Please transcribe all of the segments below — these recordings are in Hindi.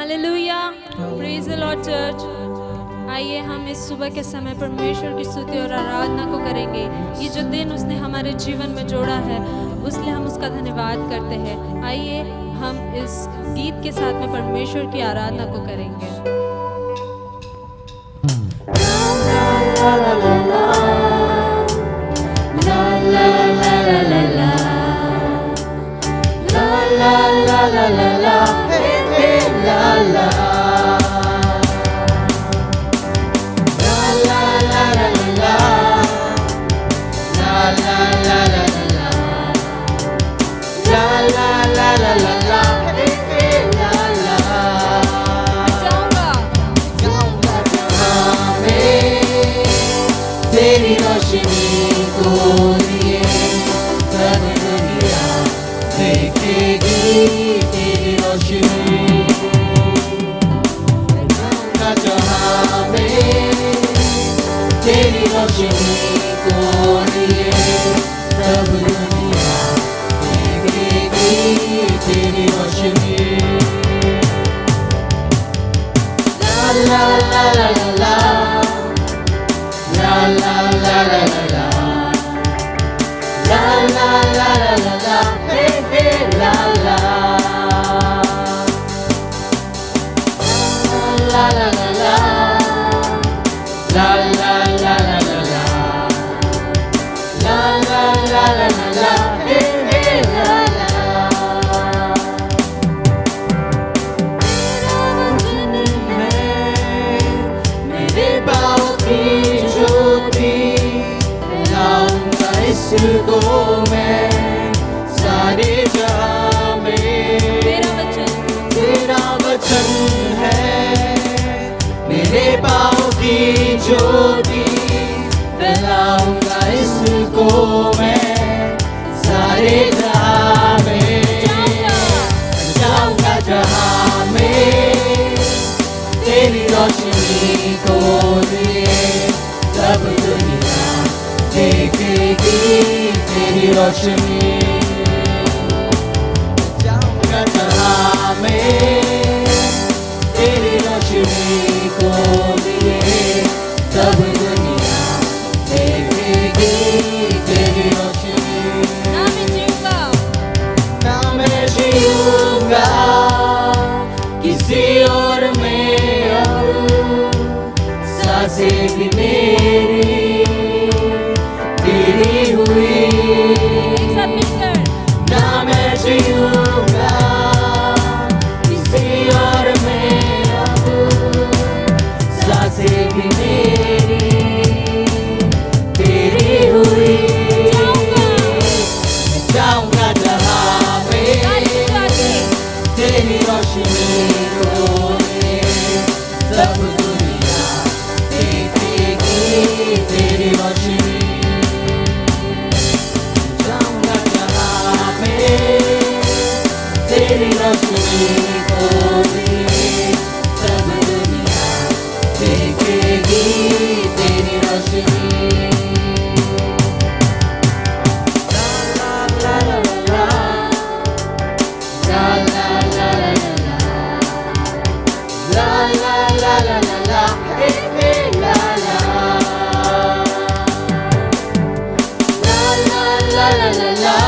Hallelujah, praise the Lord church. आइए हम इस सुबह के समय परमेश्वर की स्तुति और आराधना को करेंगे। ये जो दिन उसने हमारे जीवन में जोड़ा है उसलिए हम उसका धन्यवाद करते हैं। आइए हम इस गीत के साथ में परमेश्वर की आराधना को करेंगे। तेरी रोशनी को लिए सब दुनिया देखेगी तेरी रोशनी। जाऊंगा जहाँ में तेरी रोशनी को लिए सब दुनिया देखेगी तेरी रोशनी। ला ला ला ला ला La la la la la la la la la la la la hey hey la la la la la la la la la la la la la la la la hey hey la la। मेरे पाँव की इसको मैं सारे जहां में तेरा वचन है। मेरे पाँव की ज्योति फैलाऊंगा इसको मैं सारे जहां में। जाऊंगा जहां में तेरी रोशनी को लिए सब दुनिया देखेगी तेरी रोशनी। जाऊंगा जहाँ में तेरी रोशनी को लिए सब दुनिया देखेगी तेरी रोशनी। ना मैं जीऊंगा किसी और में अब सांसें भी मेरी तेरी हुई। ना मैं जीऊंगा किसी और में अब सांसें भी मेरी तेरी हुई। जाऊंगा जहाँ में तेरी रोशनी को सब दुनिया देखेगी तेरी रोशनी। तेरी रोशनी को लिए सब दुनिया देखेगी तेरी रोशनी। ला ला ला ला ला ला ला ला ला ला ला हे हे ला ला ला ला ला ला ला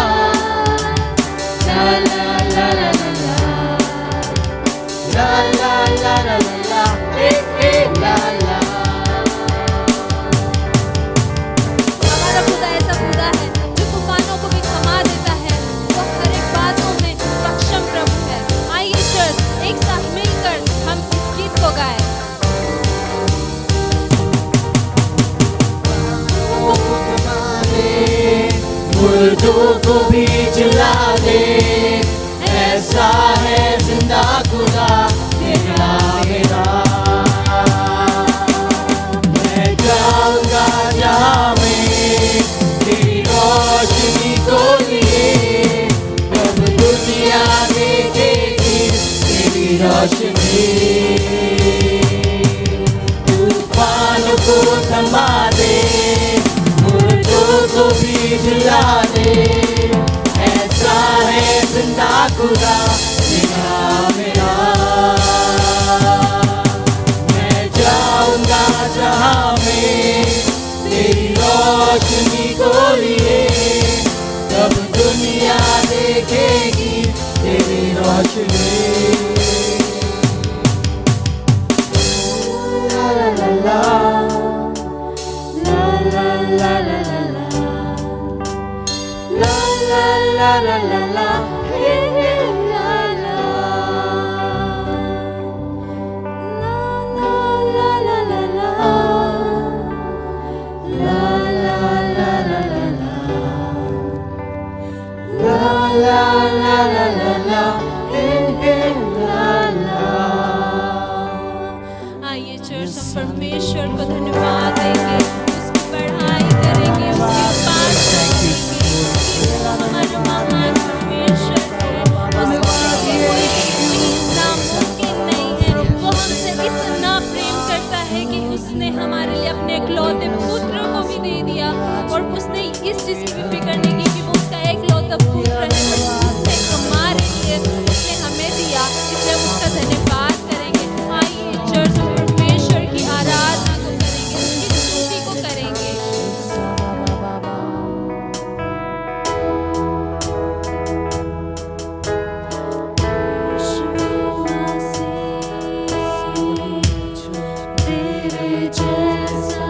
हमारा खुदा ऐसा खुदा है जो तूफानों को भी थमा देता है। वो हर एक बातों में सक्षम प्रभु है। आइए चर्च एक साथ मिलकर हम इस गीत को गाएं। मुर्दों को भी जला दे ऐसा है जिंदा खुदा मेरा मेरा। मैं जाऊंगा जहाँ में तेरी रोशनी को लिए अब दुनिया देखेगी तेरी रोशनी। तूफानों को थमा दे मुर्दों को भी जला दे ऐसा है जिंदा खुदा मेरा मेरा। यहाँ में तेरी रोशनी को लिए, तब दुनिया देखेगी तेरी रोशनी। ला ला ला ला ला ला ला ला ला ला ला हे हे ला ला ला ला ला ला ला ला ला हे हे ला ला। आइए चर्च हम परमेश्वर को धन्यवाद देंगे, उसकी बढ़ाई करेंगे, उसकी बात करेंगे कि वो हमारे महान परमेश्वर है, उसके लिए कोई चीज नामुमकिन नहीं है। वो हमसे इतना प्रेम करता है कि उसने हमारे लिए अपने इकलौते पुत्र को भी दे दिया, और उसने इस चीज की भी फिक्र नहीं की कि वो उसका इकलौता पुत्र है, उसने हमारे लिए उसने हमें दिया, इसलिए हम उसका धन्यवाद करेंगे। आइए चर्च में परमेश्वर की आराधना को करेंगे, उसकी स्तुति को करेंगे। तेरे जैसा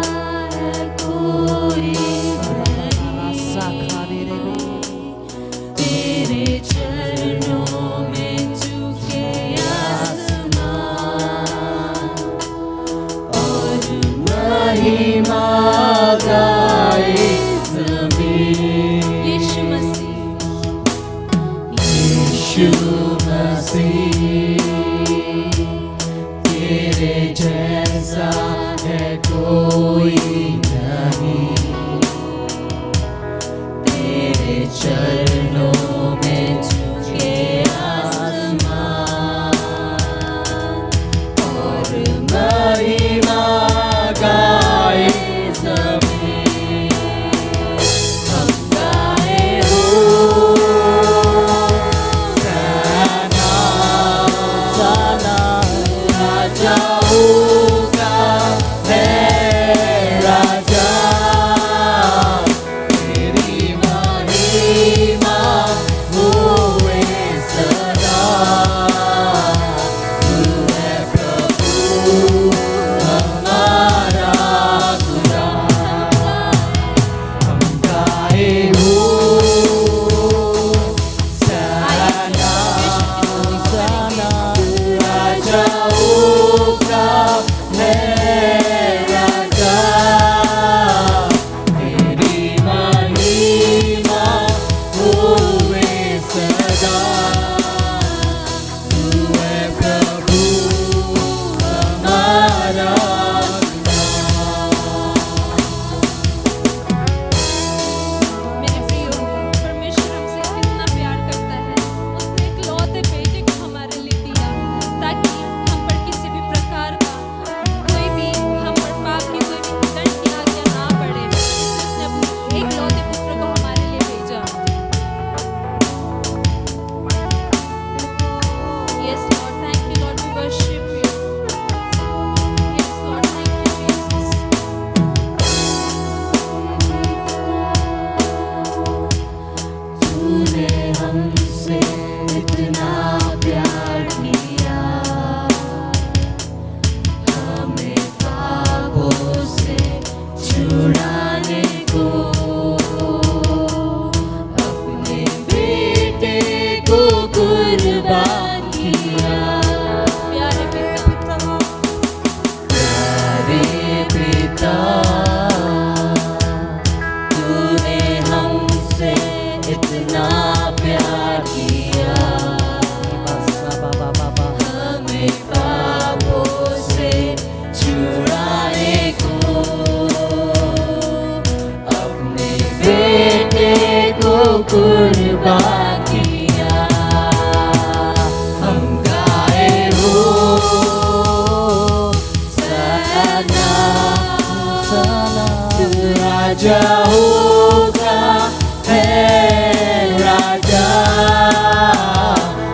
है कोई नहीं, तेरे चरणों में झुके आसमान, और महिमा गाए ज़मीन। यीशु मसीह, यीशु मसीह तेरे जैसा है कोई नहीं, तेरे चरणों में झुके आसमान, और महिमा गाए ज़मीन। हम गाए होसाना, राजाओं का है राजा, तेरी महिमा होए सदा। तू है प्रभु हमारा खुदा। हम गाए होसाना, राजाओं का है राजा, तेरी महिमा होए सदा। तू है प्रभु हमारा मेरे प्रियो, परमेश्वर हमसे कितना प्यार करता है। उसने इकलौते बेटे को हमारे लिए दिया, ताकि हम पर किसी भी प्रकार का कोई भी हम पर पाप की कोई भी दंड की आज्ञा ना पड़े। उसने अपने इकलौते पुत्र को हमारे लिए भेजा। Yes Lord, thank you Lord, we worship you. Yes Lord, thank you Jesus. तूने हमसे इतना प्यार किया, हमें पापों से छुड़ाने को, अपने बेटे को कुर्बान किया। प्यारे पिता, प्यारे पिता, तूने हमसे इतना प्यार किया, हमें पापों से छुड़ाने को, अपने बेटे को कुर्बान किया। हम गाए होसाना, राजाओं का है राजा,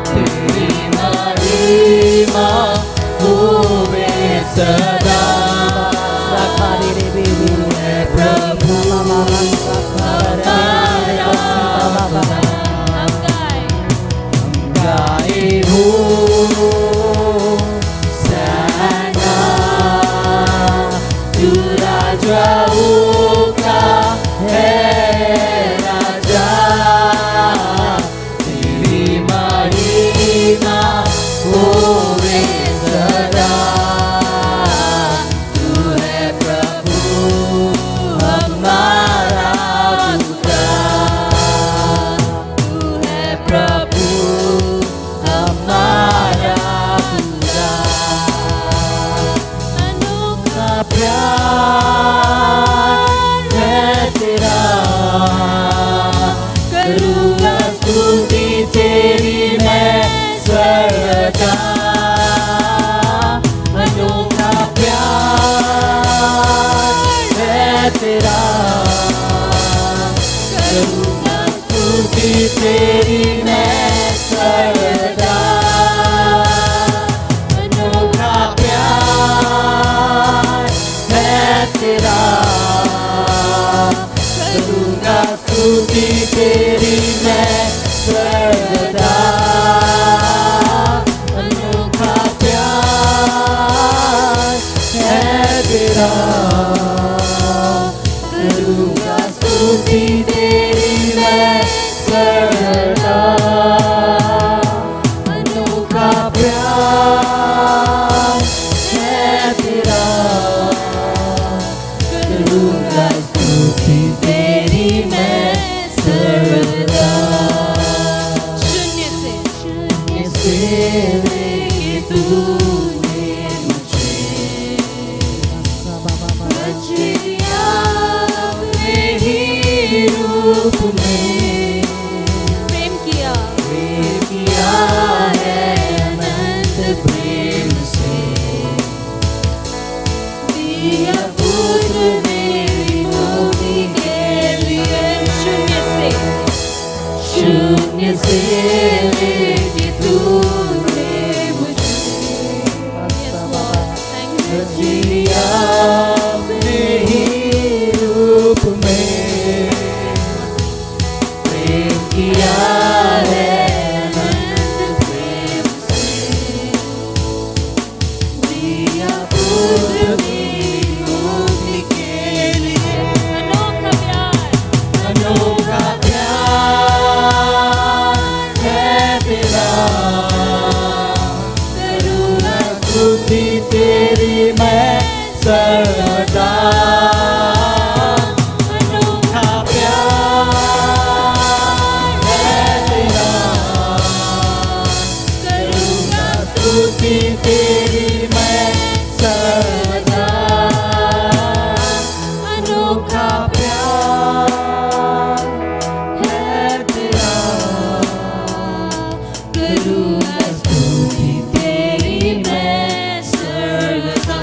तेरी महिमा होवे सदा। राजाओं का है राजा, तेरी महिमा होवे सदा। तू है प्रभु हमारा खुदा, तू है प्रभु हमारा खुदा। अनोखा प्यार है तेरा, करूँगा स्तुति तेरी मैं सर्वदा। अनोखा प्यार है तेरा, करूँगा स्तुति तेरी मैं सर्वदा। अनोखा प्यार है तेरा, करूँगा स्तुति तेरी मैं सर्वदा। अनोखा प्यार है तेरा, करूँगा स्तुति तेरी मैं सर्वदा। अनोखा प्यार है तेरा, करूँगा स्तुति तेरी मैं सर्वदा। शून्य से लेके तूने मुझे रचिया अपने ही रूप में, प्रेम किया है अनंत प्रेम से। दिया पुत्र मेरी मुक्ति के लिए, शून्य से लेके तूने मुझे रचिया अपने ही रूप में। प्रेम किया है अनंत प्रेम से, दिया पुत्र मेरी मुक्ति के लिए। अनोखा प्यार, अनोखा प्यार है तेरा, करूँगा स्तुति तेरी मैं सर्वदा। अनोखा प्यार है तेरा, करूँगा स्तुति तेरी मैं सर्वदा। अनोखा प्यार है तेरा, करूँगा स्तुति तेरी मैं सर्वदा।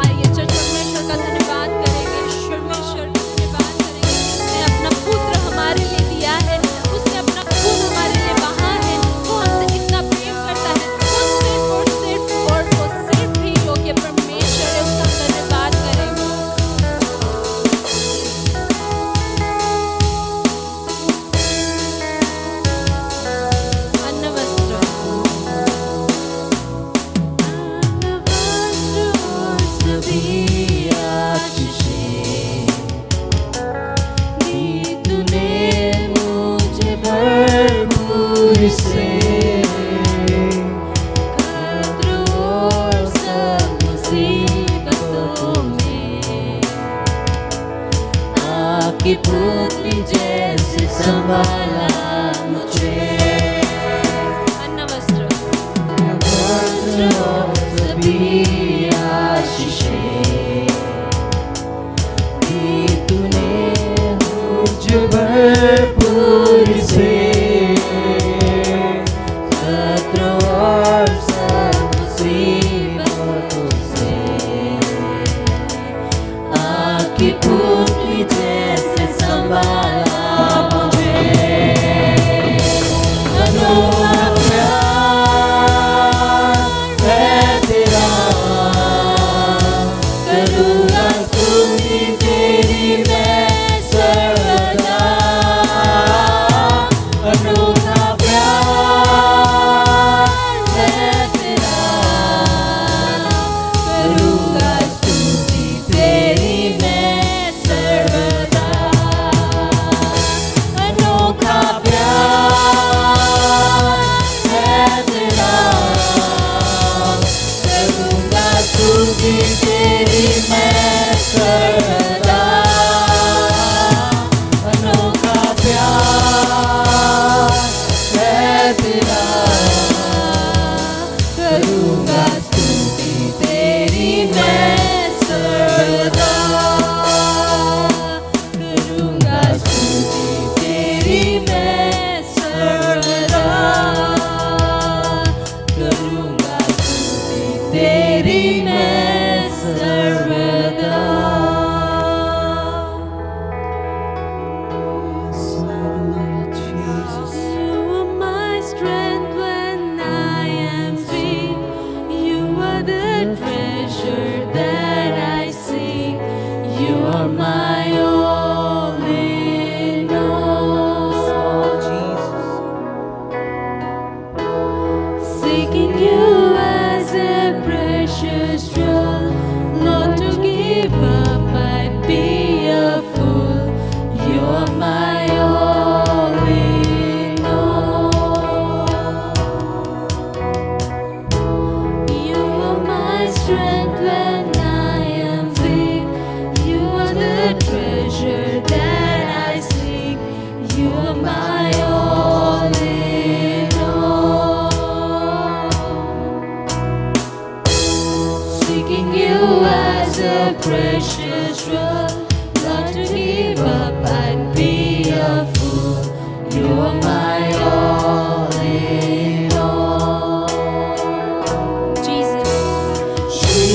आइए चर्च परमेश्वर का धन्यवाद करेंगे, परमेश्वर का धन्यवाद करेंगे। उसने अपना पुत्र हमारे लिए दिया है, उसने अपना खून हमारे लिए बहा है। वो हमसे इतना प्रेम करता है, वो सिर्फ ही योग्य परमेश्वर है, उसका हम धन्यवाद करेंगे। अन्न वस्त्र और सभी आशीषें दी तूने मुझे भरपूर से। खतरों और सब मुसीबतों में आपकी पुतली जैसे संभाला मुझे। अन्न वस्त्र सभी आशीषें दी तूने मुझे भरपूर से। खतरों और सब मुसीबतों से आपकी पुतली जैसे संभाला मुझे। अनोखा प्यार है तेरा, करूँगा स्तुति तेरी मैं सर्वदा। अनोखा प्यार है तेरा, करूँगा मैं सर्वदा अनोखा प्यार है तेरा, करूँगा स्तुति तेरी मैं सर्वदा, करूँगा स्तुति तेरी मैं सर्वदा, करूँगा स्तुति तेरी मैं सर्वदा। You are my strength when I am weak. You are the treasure that I seek. You are my all in all. Seeking you as a precious jewel, not to give up, I'd be a fool. You are my all in all. You are my strength when I am weak. You are the treasure that I seek. You are my all in all. Seeking you as a precious jewel, not to give up, I'd be a fool. You are my all in all. Jesus, Jesus,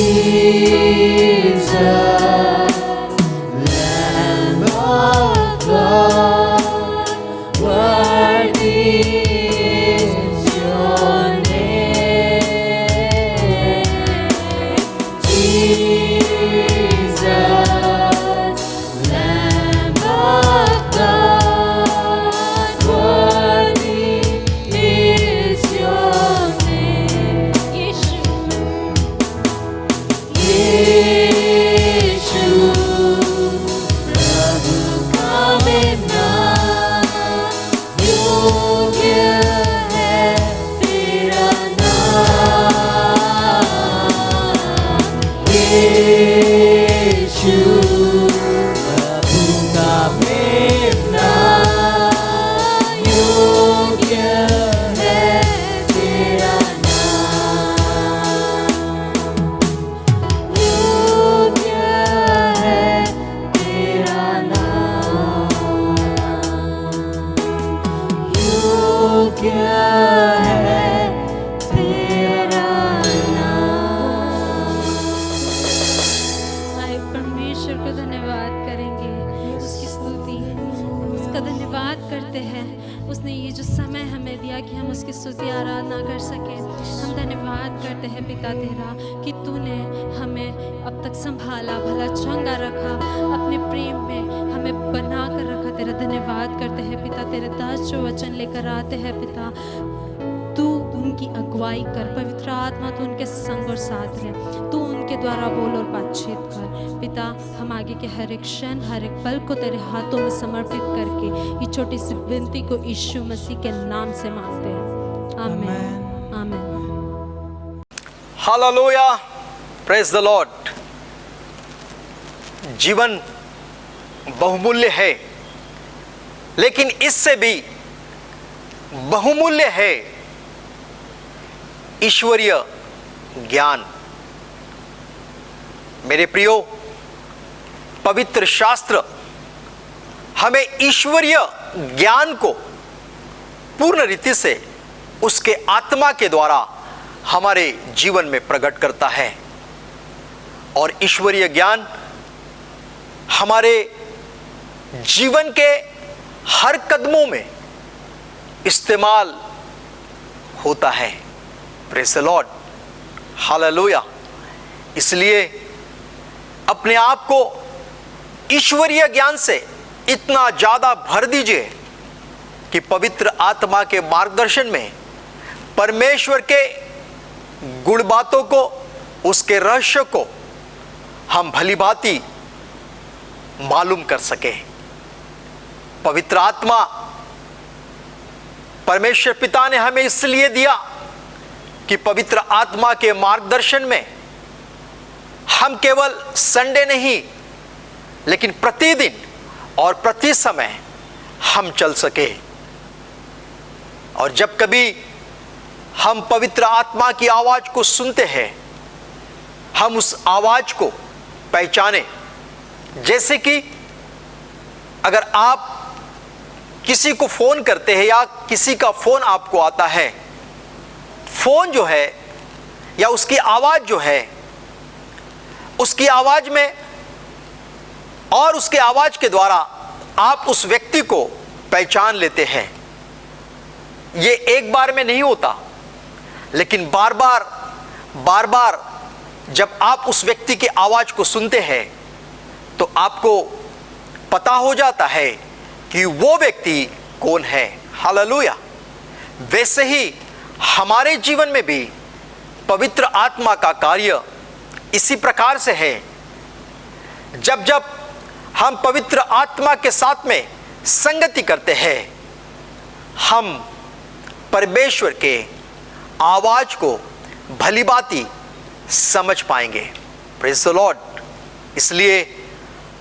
Lamb of God, worthy is your name. Jesus, Lamb of God, worthy is your name. Yeshua, यीशु प्रभु का मिलना योग्य है तेरा नाम। यीशु प्रभु का मिलना योग्य है तेरा नाम। योग्य है तेरा नाम, योग्य है तेरा नाम। आए परमेश्वर को धन्यवाद करेंगे, उसकी स्तुति, उसका धन्यवाद करते हैं। उसने ये जो समय हमें दिया कि हम उसकी स्तुति आराधना कर सकें, हम धन्यवाद करते हैं पिता तेरा कि तूने हमें अब तक संभाला, भला चंगा रखा, अपने प्रेम में हमें बना कर रखा। तेरा धन्यवाद करते हैं पिता, तेरे दास जो वचन लेकर आते हैं पिता, तू उनकी अगुवाई कर, पवित्र आत्मा तू उनके संग और साथ रहे, तू उनके द्वारा बोल और बातचीत कर पिता। हम आगे के हर एक क्षण, हर एक पल को तेरे हाथों में समर्पित करके ये छोटी सी विनती को यीशु मसीह के नाम से मांगते हैं, आमीन आमीन। Hallelujah, praise the Lord. जीवन बहुमूल्य है, लेकिन इससे भी बहुमूल्य है ईश्वरीय ज्ञान। मेरे प्रियो, पवित्र शास्त्र हमें ईश्वरीय ज्ञान को पूर्ण रीति से उसके आत्मा के द्वारा हमारे जीवन में प्रकट करता है, और ईश्वरीय ज्ञान हमारे जीवन के हर कदमों में इस्तेमाल होता है। Praise the Lord, hallelujah. इसलिए अपने आप को ईश्वरीय ज्ञान से इतना ज़्यादा भर दीजिए कि पवित्र आत्मा के मार्गदर्शन में परमेश्वर के गुण बातों को, उसके रहस्य को हम भलीभांति मालूम कर सके। पवित्र आत्मा परमेश्वर पिता ने हमें इसलिए दिया कि पवित्र आत्मा के मार्गदर्शन में हम केवल संडे नहीं लेकिन प्रतिदिन और प्रति समय हम चल सके। और जब कभी हम पवित्र आत्मा की आवाज को सुनते हैं, हम उस आवाज को पहचाने। जैसे कि अगर आप किसी को फोन करते हैं या किसी का फोन आपको आता है, फोन जो है या उसकी आवाज जो है, उसकी आवाज में और उसके आवाज के द्वारा आप उस व्यक्ति को पहचान लेते हैं। ये एक बार में नहीं होता, लेकिन बार बार जब आप उस व्यक्ति की आवाज को सुनते हैं तो आपको पता हो जाता है कि वो व्यक्ति कौन है। हालेलुया। वैसे ही हमारे जीवन में भी पवित्र आत्मा का कार्य इसी प्रकार से है। जब जब हम पवित्र आत्मा के साथ में संगति करते हैं, हम परमेश्वर के आवाज को भलीभांति समझ पाएंगे। Praise the Lord. इसलिए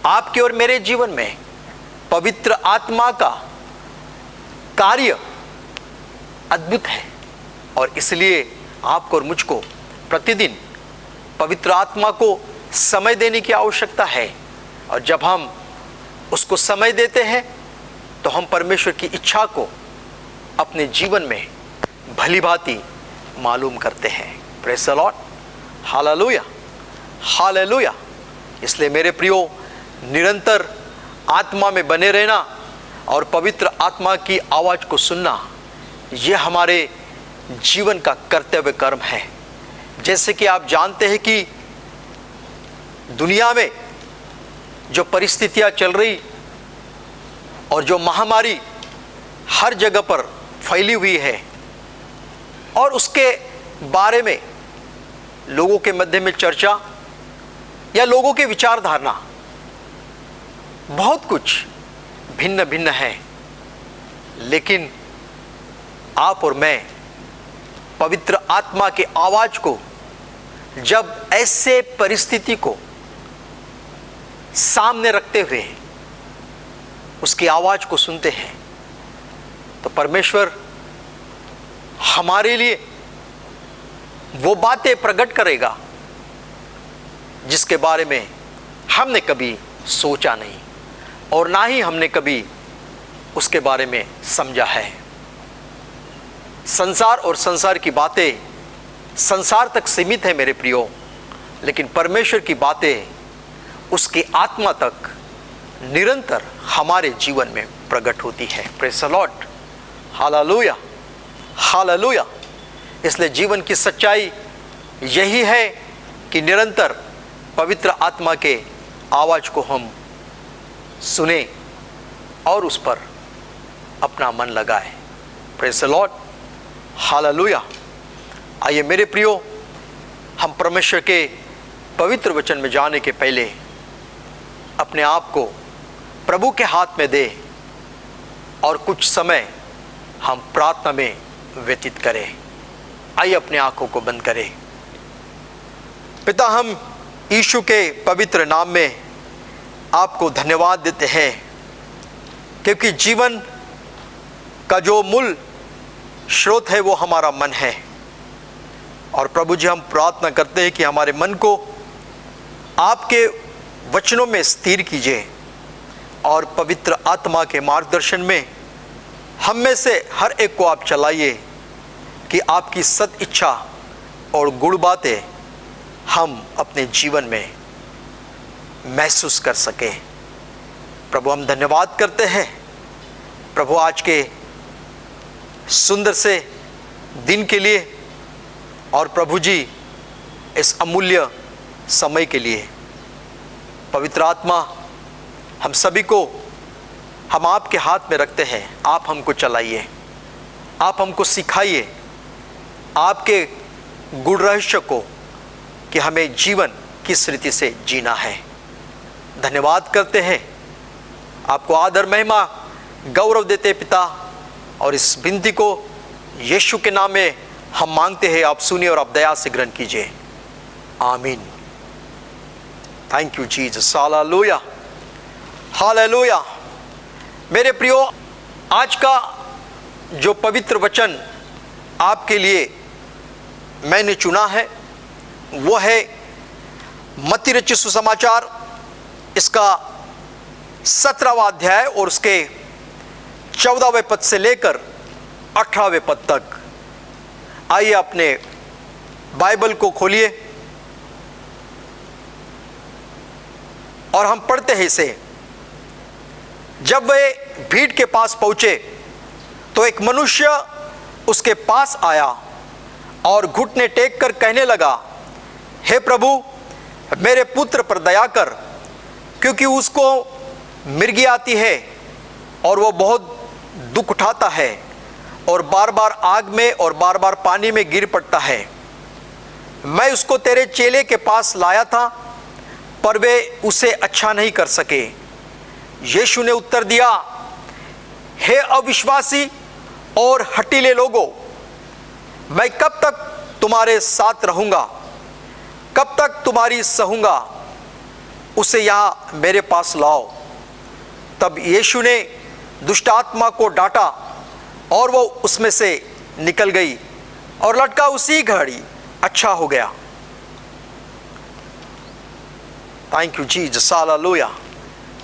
आपके और मेरे जीवन में पवित्र आत्मा का कार्य अद्भुत है, और इसलिए आपको और मुझको प्रतिदिन पवित्र आत्मा को समय देने की आवश्यकता है। और जब हम उसको समय देते हैं तो हम परमेश्वर की इच्छा को अपने जीवन में भलीभांति मालूम करते हैं। Praise the Lord. Hallelujah, hallelujah. इसलिए मेरे प्रियो, निरंतर आत्मा में बने रहना और पवित्र आत्मा की आवाज को सुनना, यह हमारे जीवन का कर्तव्य कर्म है। जैसे कि आप जानते हैं कि दुनिया में जो परिस्थितियां चल रही और जो महामारी हर जगह पर फैली हुई है, और उसके बारे में लोगों के मध्य में चर्चा या लोगों के विचारधारा बहुत कुछ भिन्न भिन्न है। लेकिन आप और मैं पवित्र आत्मा की आवाज को जब ऐसे परिस्थिति को सामने रखते हुए उसकी आवाज को सुनते हैं, तो परमेश्वर हमारे लिए वो बातें प्रकट करेगा जिसके बारे में हमने कभी सोचा नहीं और ना ही हमने कभी उसके बारे में समझा है। संसार और संसार की बातें संसार तक सीमित है मेरे प्रियो, लेकिन परमेश्वर की बातें उसकी आत्मा तक निरंतर हमारे जीवन में प्रकट होती है। Praise the Lord. Hallelujah, hallelujah. इसलिए जीवन की सच्चाई यही है कि निरंतर पवित्र आत्मा के आवाज को हम सुने और उस पर अपना मन लगाए। Praise the Lord. हालेलुया। आइए मेरे प्रियो, हम परमेश्वर के पवित्र वचन में जाने के पहले अपने आप को प्रभु के हाथ में दे और कुछ समय हम प्रार्थना में व्यतीत करें। आइए अपने आंखों को बंद करें। पिता, हम यीशु के पवित्र नाम में आपको धन्यवाद देते हैं, क्योंकि जीवन का जो मूल स्रोत है वो हमारा मन है। और प्रभु जी, हम प्रार्थना करते हैं कि हमारे मन को आपके वचनों में स्थिर कीजिए और पवित्र आत्मा के मार्गदर्शन में हम में से हर एक को आप चलाइए कि आपकी सत इच्छा और गुण बातें हम अपने जीवन में महसूस कर सकें। प्रभु, हम धन्यवाद करते हैं प्रभु आज के सुंदर से दिन के लिए, और प्रभु जी इस अमूल्य समय के लिए। पवित्र आत्मा, हम सभी को हम आपके हाथ में रखते हैं। आप हमको चलाइए, आप हमको सिखाइए आपके गुण रहस्य को कि हमें जीवन किस रीति से जीना है। धन्यवाद करते हैं, आपको आदर महिमा गौरव देते पिता, और इस विनती को यीशु के नाम में हम मांगते हैं। आप सुनिए और आप दया से ग्रहण कीजिए। आमीन। Thank you Jesus, hallelujah, hallelujah. मेरे प्रियो, आज का जो पवित्र वचन आपके लिए मैंने चुना है वो है मत्ती रचित सुसमाचार, इसका 17वां अध्याय और उसके 14वें पद से लेकर 18वें पद तक। आइए अपने बाइबल को खोलिए और हम पढ़ते हैं इसे। जब वे भीड़ के पास पहुंचे तो एक मनुष्य उसके पास आया और घुटने टेक कर कहने लगा, हे प्रभु, मेरे पुत्र पर दया कर, क्योंकि उसको मिर्गी आती है और वो बहुत दुख उठाता है और बार बार आग में और बार बार पानी में गिर पड़ता है। मैं उसको तेरे चेले के पास लाया था, पर वे उसे अच्छा नहीं कर सके। यीशु ने उत्तर दिया, हे अविश्वासी और हठीले लोगों, मैं कब तक तुम्हारे साथ रहूंगा, कब तक तुम्हारी सहूंगा, उसे यहाँ मेरे पास लाओ। तब यीशु ने दुष्ट आत्मा को डांटा और वो उसमें से निकल गई और लड़का उसी घड़ी अच्छा हो गया। Thank you Jesus, hallelujah.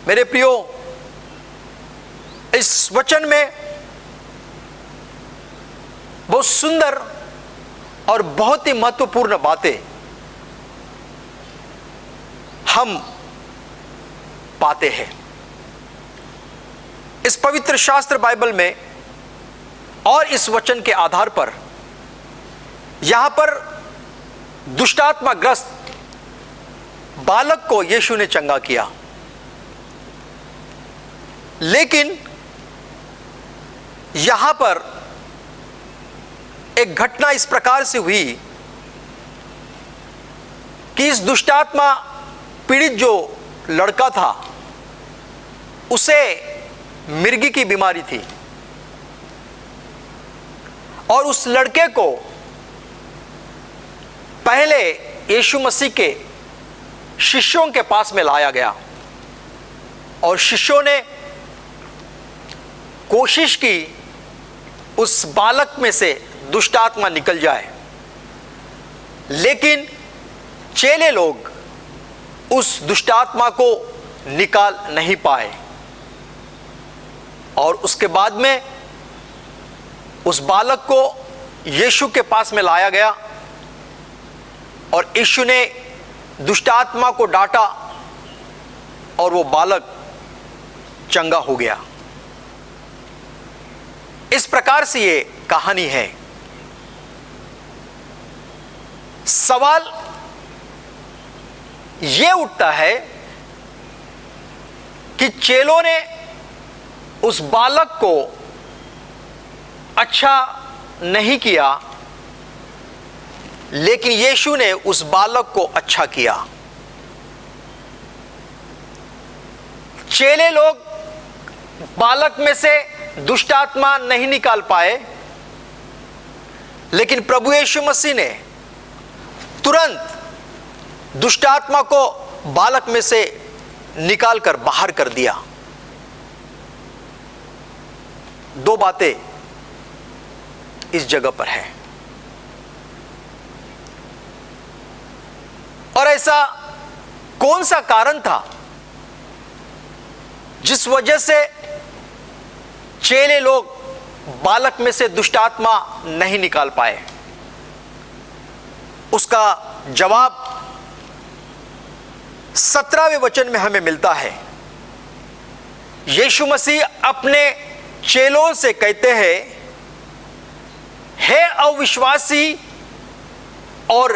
मेरे प्रियो, इस वचन में बहुत सुंदर और बहुत ही महत्वपूर्ण बातें हम पाते हैं। इस पवित्र शास्त्र बाइबल में और इस वचन के आधार पर यहां पर दुष्टात्माग्रस्त बालक को यीशु ने चंगा किया, लेकिन यहां पर एक घटना इस प्रकार से हुई कि इस दुष्टात्मा पीड़ित जो लड़का था उसे मिर्गी की बीमारी थी और उस लड़के को पहले यीशु मसीह के शिष्यों के पास में लाया गया और शिष्यों ने कोशिश की उस बालक में से दुष्ट आत्मा निकल जाए, लेकिन चेले लोग उस दुष्ट आत्मा को निकाल नहीं पाए। और उसके बाद में उस बालक को यीशु के पास में लाया गया और यीशु ने दुष्ट आत्मा को डांटा और वो बालक चंगा हो गया। इस प्रकार से ये कहानी है। सवाल ये उठता है कि चेलों ने उस बालक को अच्छा नहीं किया, लेकिन यीशु ने उस बालक को अच्छा किया। चेले लोग बालक में से दुष्ट आत्मा नहीं निकाल पाए, लेकिन प्रभु यीशु मसीह ने तुरंत दुष्ट आत्मा को बालक में से निकालकर बाहर कर दिया। दो बातें इस जगह पर है। और ऐसा कौन सा कारण था जिस वजह से चेले लोग बालक में से दुष्ट आत्मा नहीं निकाल पाए? उसका जवाब 17वें वचन में हमें मिलता है। यीशु मसीह अपने चेलों से कहते हैं, हे अविश्वासी और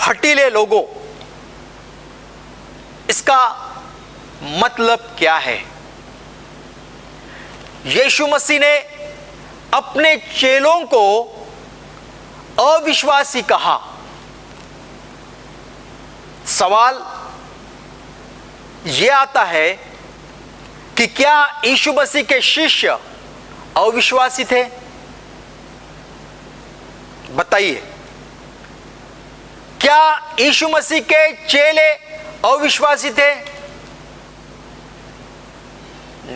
हठीले लोगों। इसका मतलब क्या है? यीशु मसीह ने अपने चेलों को अविश्वासी कहा। सवाल यह आता है कि क्या यीशु मसीह के शिष्य अविश्वासी थे? बताइए, क्या यीशु मसीह के चेले अविश्वासी थे?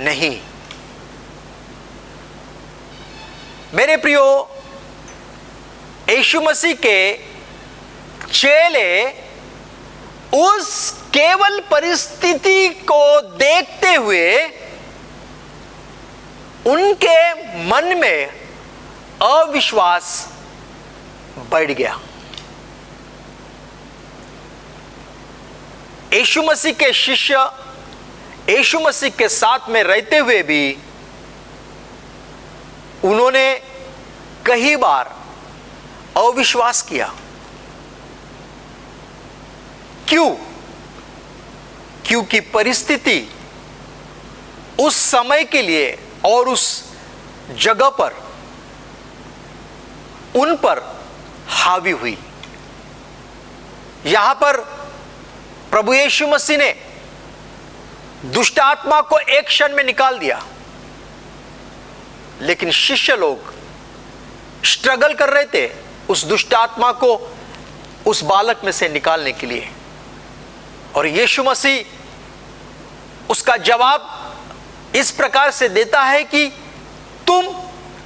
नहीं। मेरे प्रियो, यीशु मसीह के चेले उस केवल परिस्थिति को देखते हुए उनके मन में अविश्वास बढ़ गया। यीशु मसीह के शिष्य यीशु मसीह के साथ में रहते हुए भी उन्होंने कई बार अविश्वास किया। क्यों? क्योंकि परिस्थिति उस समय के लिए और उस जगह पर उन पर हावी हुई। यहां पर प्रभु यीशु मसीह ने दुष्ट आत्मा को एक क्षण में निकाल दिया, लेकिन शिष्य लोग स्ट्रगल कर रहे थे उस दुष्ट आत्मा को उस बालक में से निकालने के लिए। और यीशु मसीह उसका जवाब इस प्रकार से देता है कि तुम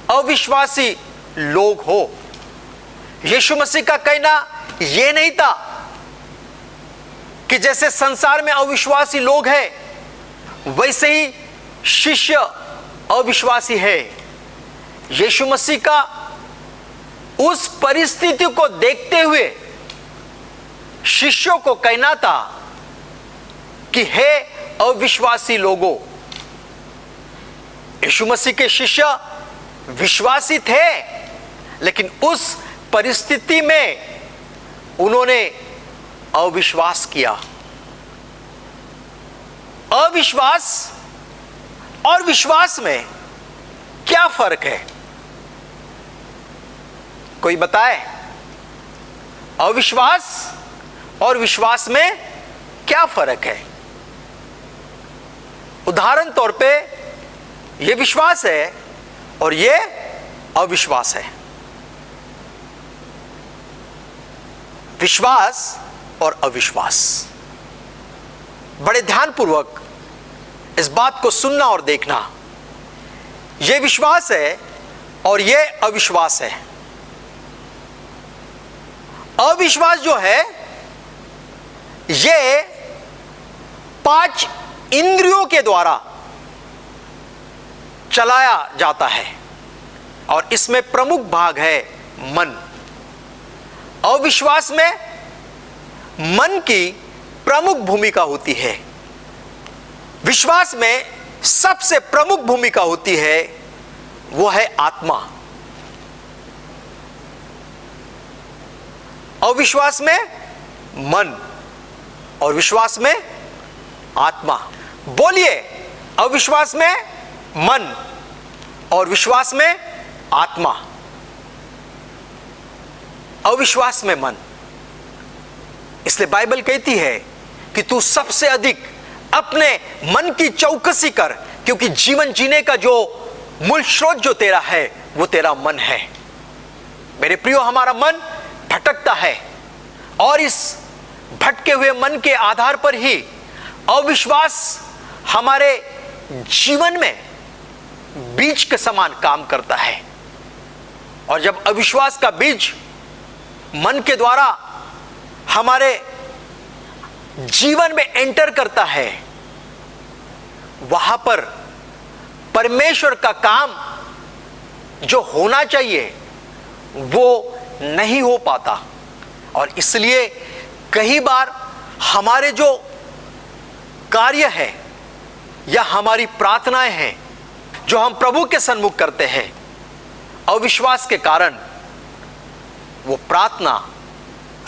अविश्वासी लोग हो। यीशु मसीह का कहना यह नहीं था कि जैसे संसार में अविश्वासी लोग हैं वैसे ही शिष्य अविश्वासी है। यीशु मसीह का उस परिस्थिति को देखते हुए शिष्यों को कहना था कि हे अविश्वासी लोगों। यीशु मसीह के शिष्य विश्वासी थे, लेकिन उस परिस्थिति में उन्होंने अविश्वास किया। अविश्वास और विश्वास में क्या फर्क है? कोई बताए? अविश्वास और विश्वास में क्या फर्क है? उदाहरण तौर पे यह विश्वास है और यह अविश्वास है। विश्वास और अविश्वास, बड़े ध्यानपूर्वक इस बात को सुनना और देखना। यह विश्वास है और यह अविश्वास है। अविश्वास जो है यह 5 इंद्रियों के द्वारा चलाया जाता है और इसमें प्रमुख भाग है मन। अविश्वास में मन की प्रमुख भूमिका होती है। विश्वास में सबसे प्रमुख भूमिका होती है, वो है आत्मा। अविश्वास में मन और विश्वास में आत्मा। बोलिए, अविश्वास में मन और विश्वास में आत्मा। अविश्वास में मन। इसलिए बाइबल कहती है कि तू सबसे अधिक अपने मन की चौकसी कर, क्योंकि जीवन जीने का जो मूल स्रोत जो तेरा है वो तेरा मन है। मेरे प्रियो, हमारा मन भटकता है और इस भटके हुए मन के आधार पर ही अविश्वास हमारे जीवन में बीज के समान काम करता है। और जब अविश्वास का बीज मन के द्वारा हमारे जीवन में एंटर करता है, वहां पर परमेश्वर का काम जो होना चाहिए वो नहीं हो पाता। और इसलिए कई बार हमारे जो कार्य है या हमारी प्रार्थनाएं हैं जो हम प्रभु के सन्मुख करते हैं, अविश्वास के कारण वो प्रार्थना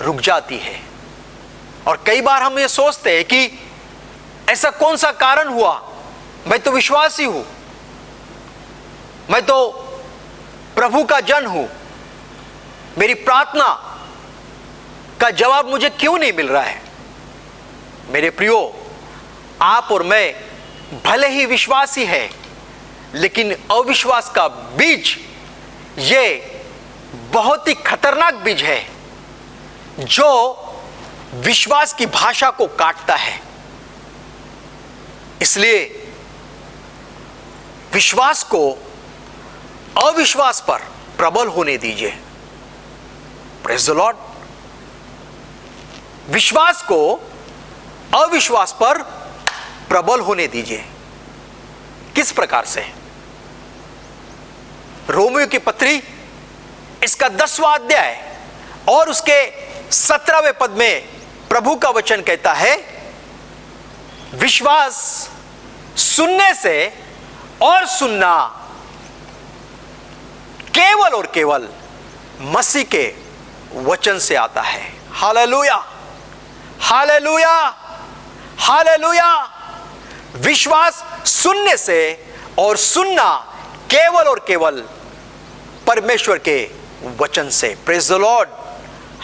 रुक जाती है। और कई बार हम ये सोचते हैं कि ऐसा कौन सा कारण हुआ, मैं तो विश्वासी हूं, मैं तो प्रभु का जन हूं, मेरी प्रार्थना का जवाब मुझे क्यों नहीं मिल रहा है? मेरे प्रियो, आप और मैं भले ही विश्वासी हैं, लेकिन अविश्वास का बीज ये बहुत ही खतरनाक बीज है जो विश्वास की भाषा को काटता है। इसलिए विश्वास को अविश्वास पर प्रबल होने दीजिए। Praise the Lord. विश्वास को अविश्वास पर प्रबल होने दीजिए। किस प्रकार से? रोमियो की पत्री इसका 10वां अध्याय और उसके 17वें पद में प्रभु का वचन कहता है, विश्वास सुनने से और सुनना केवल और केवल मसीह के वचन से आता है। Hallelujah, hallelujah, hallelujah. विश्वास सुनने से और सुनना केवल और केवल परमेश्वर के वचन से। Praise the Lord,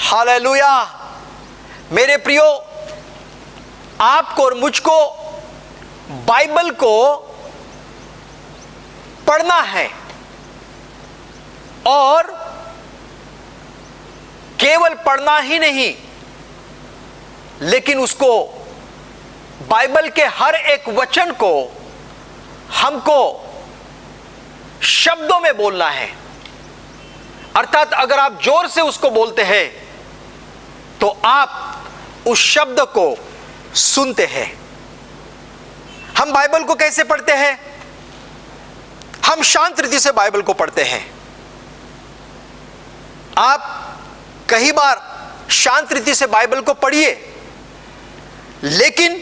hallelujah. मेरे प्रियो, आपको और मुझको बाइबल को पढ़ना है और केवल पढ़ना ही नहीं, लेकिन उसको बाइबल के हर एक वचन को हमको शब्दों में बोलना है। अर्थात अगर आप जोर से उसको बोलते हैं तो आप उस शब्द को सुनते हैं। हम बाइबल को कैसे पढ़ते हैं? हम शांत रीति से बाइबल को पढ़ते हैं। आप कई बार शांत रीति से बाइबल को पढ़िए, लेकिन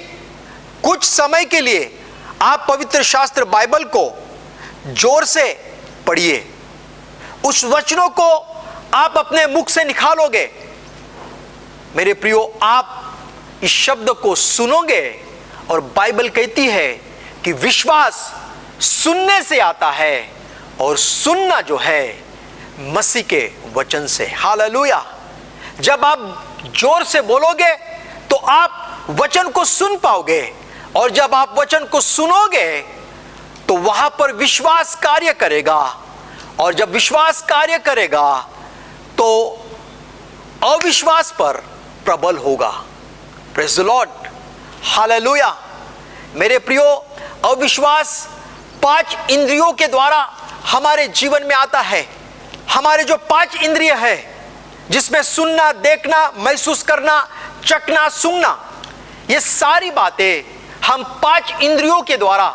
कुछ समय के लिए आप पवित्र शास्त्र बाइबल को जोर से पढ़िए। उस वचनों को आप अपने मुख से निकालोगे। मेरे प्रियो, आप इस शब्द को सुनोगे और बाइबल कहती है कि विश्वास सुनने से आता है और सुनना जो है मसीह के वचन से। हालेलुया। जब आप जोर से बोलोगे तो आप वचन को सुन पाओगे, और जब आप वचन को सुनोगे तो वहां पर विश्वास कार्य करेगा, और जब विश्वास कार्य करेगा तो अविश्वास पर प्रबल होगा। Praise the Lord, hallelujah. मेरे प्रियो, अविश्वास 5 इंद्रियों के द्वारा हमारे जीवन में आता है। हमारे जो 5 इंद्रिय है, जिसमें सुनना, देखना, महसूस करना, चखना, सूंघना, ये सारी बातें हम 5 इंद्रियों के द्वारा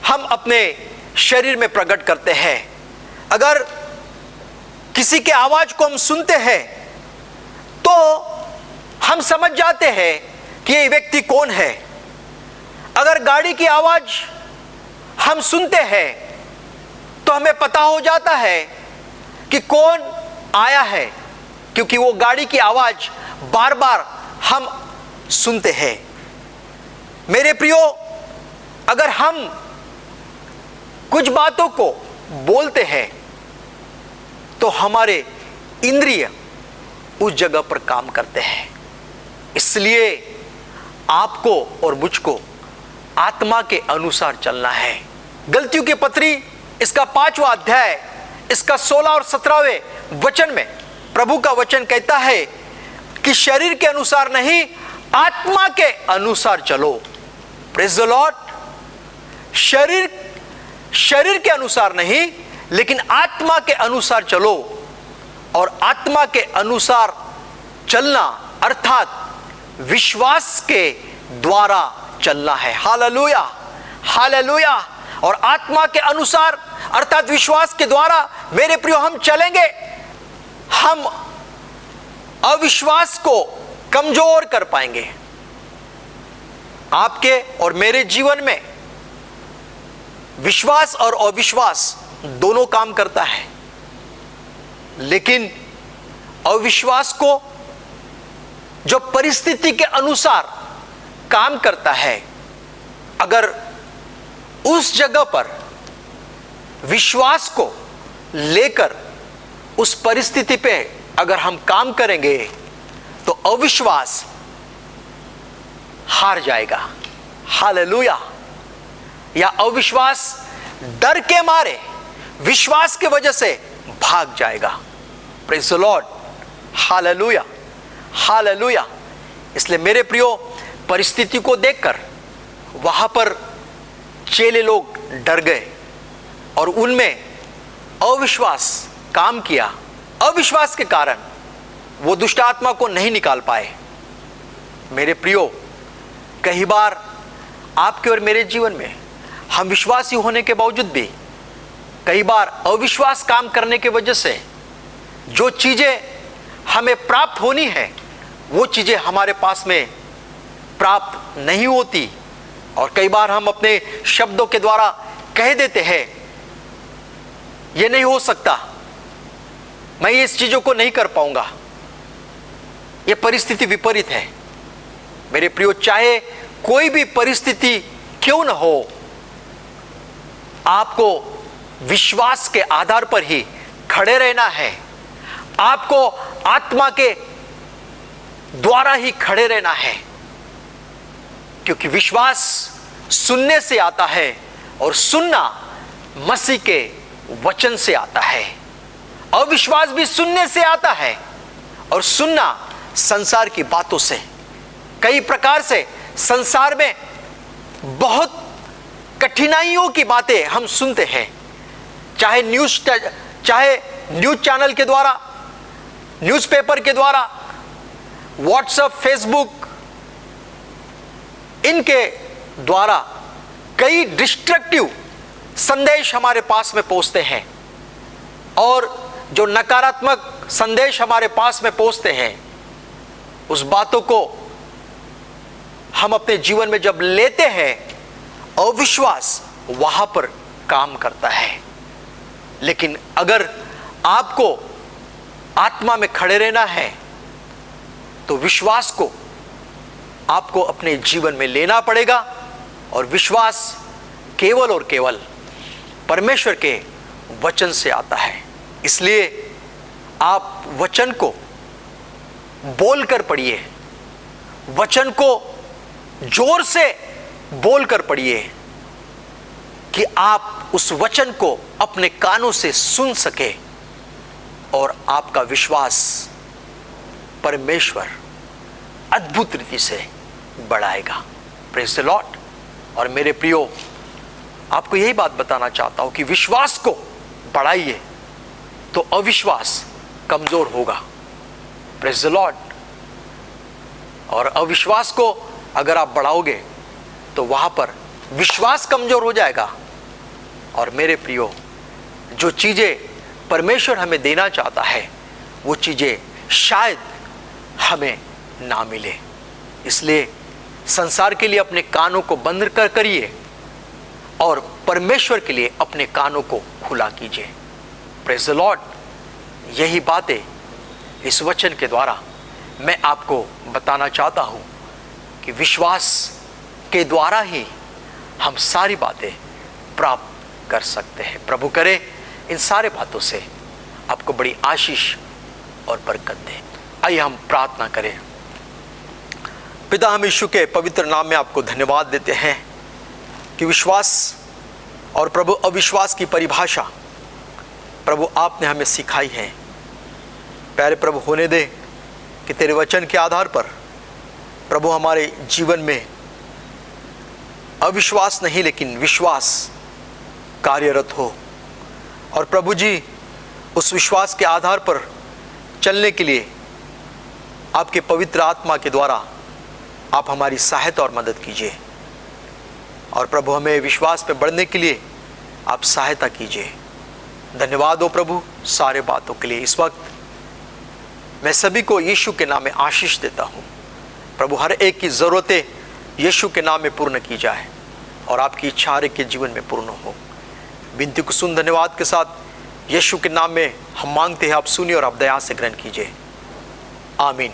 हम अपने शरीर में प्रकट करते हैं। अगर किसी के आवाज को हम सुनते हैं तो हम समझ जाते हैं कि ये व्यक्ति कौन है। अगर गाड़ी की आवाज हम सुनते हैं तो हमें पता हो जाता है कि कौन आया है, क्योंकि वो गाड़ी की आवाज बार बार हम सुनते हैं। मेरे प्रियो, अगर हम कुछ बातों को बोलते हैं तो हमारे इंद्रिय उस जगह पर काम करते हैं। इसलिए आपको और मुझको आत्मा के अनुसार चलना है। गलतियों की पत्री इसका 5वां अध्याय इसका 16 और 17वें वचन में प्रभु का वचन कहता है कि शरीर के अनुसार नहीं, आत्मा के अनुसार चलो। Praise the Lord. शरीर के अनुसार नहीं, लेकिन आत्मा के अनुसार चलो। और आत्मा के अनुसार चलना अर्थात विश्वास के द्वारा चलना है। Hallelujah, hallelujah. और आत्मा के अनुसार अर्थात विश्वास के द्वारा मेरे प्रियो हम चलेंगे, हम अविश्वास को कमजोर कर पाएंगे। आपके और मेरे जीवन में विश्वास और अविश्वास दोनों काम करता है, लेकिन अविश्वास को जो परिस्थिति के अनुसार काम करता है, अगर उस जगह पर विश्वास को लेकर उस परिस्थिति पे अगर हम काम करेंगे तो अविश्वास हार जाएगा। हालेलुया। या अविश्वास डर के मारे विश्वास के वजह से भाग जाएगा। Praise the Lord, hallelujah, hallelujah. इसलिए मेरे प्रियो, परिस्थिति को देखकर वहां पर चेले लोग डर गए और उनमें अविश्वास काम किया। अविश्वास के कारण वो दुष्ट आत्मा को नहीं निकाल पाए। मेरे प्रियो, कई बार आपके और मेरे जीवन में हम विश्वासी होने के बावजूद भी कई बार अविश्वास काम करने की वजह से जो चीजें हमें प्राप्त होनी है वो चीजें हमारे पास में प्राप्त नहीं होती। और कई बार हम अपने शब्दों के द्वारा कह देते हैं, ये नहीं हो सकता, मैं इस चीजों को नहीं कर पाऊंगा, ये परिस्थिति विपरीत है। मेरे प्रियो, चाहे कोई भी परिस्थिति क्यों न हो, आपको विश्वास के आधार पर ही खड़े रहना है। आपको आत्मा के द्वारा ही खड़े रहना है, क्योंकि विश्वास सुनने से आता है और सुनना मसीह के वचन से आता है। अविश्वास भी सुनने से आता है और सुनना संसार की बातों से। कई प्रकार से संसार में बहुत कठिनाइयों की बातें हम सुनते हैं, चाहे न्यूज चैनल के द्वारा, न्यूज़पेपर के द्वारा, व्हाट्सएप, फेसबुक, इनके द्वारा कई डिस्ट्रक्टिव संदेश हमारे पास में पहुंचते हैं। और जो नकारात्मक संदेश हमारे पास में पहुंचते हैं, उस बातों को हम अपने जीवन में जब लेते हैं, अविश्वास वहां पर काम करता है। लेकिन अगर आपको आत्मा में खड़े रहना है तो विश्वास को आपको अपने जीवन में लेना पड़ेगा। और विश्वास केवल और केवल परमेश्वर के वचन से आता है। इसलिए आप वचन को बोलकर पढ़िए, वचन को जोर से बोलकर पढ़िए कि आप उस वचन को अपने कानों से सुन सके और आपका विश्वास परमेश्वर अद्भुत रीति से बढ़ाएगा। Praise the Lord. और मेरे प्रियो, आपको यही बात बताना चाहता हूं कि विश्वास को बढ़ाइए तो अविश्वास कमजोर होगा। Praise the Lord. और अविश्वास को अगर आप बढ़ाओगे तो वहां पर विश्वास कमजोर हो जाएगा। और मेरे प्रियो, जो चीजें परमेश्वर हमें देना चाहता है वो चीजें शायद हमें ना मिले। इसलिए संसार के लिए अपने कानों को बंद करिए और परमेश्वर के लिए अपने कानों को खुला कीजिए। Praise the Lord. यही बातें इस वचन के द्वारा मैं आपको बताना चाहता हूं कि विश्वास के द्वारा ही हम सारी बातें प्राप्त कर सकते हैं। प्रभु करे इन सारे बातों से आपको बड़ी आशीष और बरकत दे। आइए हम प्रार्थना करें। पिता, हम यीशु के पवित्र नाम में आपको धन्यवाद देते हैं कि विश्वास और प्रभु अविश्वास की परिभाषा प्रभु आपने हमें सिखाई है। प्यारे प्रभु, होने दे कि तेरे वचन के आधार पर प्रभु हमारे जीवन में अविश्वास नहीं लेकिन विश्वास कार्यरत हो। और प्रभु जी, उस विश्वास के आधार पर चलने के लिए आपके पवित्र आत्मा के द्वारा आप हमारी सहायता और मदद कीजिए। और प्रभु, हमें विश्वास पे बढ़ने के लिए आप सहायता कीजिए। धन्यवाद हो प्रभु सारे बातों के लिए। इस वक्त मैं सभी को यीशु के नाम में आशीष देता हूँ। प्रभु, हर एक की ज़रूरतें यीशु के नाम में पूर्ण की जाए और आपकी इच्छा हर एक के जीवन में पूर्ण हो। विनती को सुन धन्यवाद के साथ यीशु के नाम में हम मांगते हैं, आप सुनिए और आप दया से ग्रहण कीजिए। आमीन।